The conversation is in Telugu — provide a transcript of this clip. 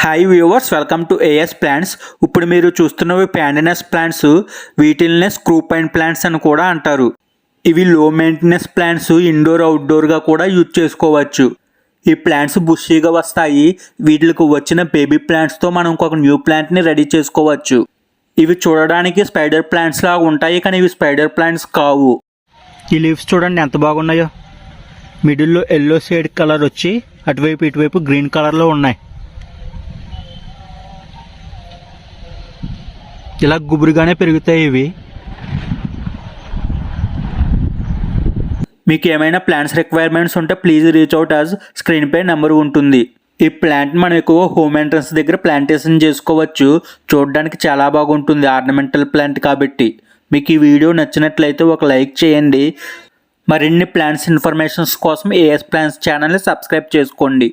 Hi viewers, welcome to AS plants. ఇప్పుడు మీరు చూస్తున్నవి ప్యాండినస్ ప్లాంట్స్. వీటిల్నే స్క్రూ పైన్ ప్లాంట్స్ అని కూడా అంటారు. ఇవి లో మెయింటెనెన్స్ ప్లాంట్స్, ఇండోర్ అవుట్డోర్గా కూడా యూజ్ చేసుకోవచ్చు. ఈ ప్లాంట్స్ బుషీగా వస్తాయి. వీటికి వచ్చిన బేబీ ప్లాంట్స్తో మనం ఇంకొక న్యూ ప్లాంట్ని రెడీ చేసుకోవచ్చు. ఇవి చూడడానికి స్పైడర్ ప్లాంట్స్ లాగా ఉంటాయి, కానీ ఇవి స్పైడర్ ప్లాంట్స్ కావు. ఈ లీవ్స్ చూడండి ఎంత బాగున్నాయో. మిడిల్లో ఎల్లో షేడ్ కలర్ వచ్చి అటువైపు ఇటువైపు గ్రీన్ కలర్లో ఉన్నాయి. ఇలా గుబురుగానే పెరుగుతాయి ఇవి. మీకు ఏమైనా ప్లాంట్స్ రిక్వైర్మెంట్స్ ఉంటే please reach out as screen పై నెంబర్ ఉంటుంది. ఈ ప్లాంట్ మనం ఎక్కువ హోమ్ ఎంట్రన్స్ దగ్గర ప్లాంటేషన్ చేసుకోవచ్చు. చూడడానికి చాలా బాగుంటుంది, ఆర్నమెంటల్ ప్లాంట్ కాబట్టి. మీకు ఈ వీడియో నచ్చినట్లయితే ఒక లైక్ చేయండి. మరిన్ని ప్లాంట్స్ ఇన్ఫర్మేషన్స్ కోసం ఏఎస్ ప్లాంట్స్ ఛానల్ని సబ్స్క్రైబ్ చేసుకోండి.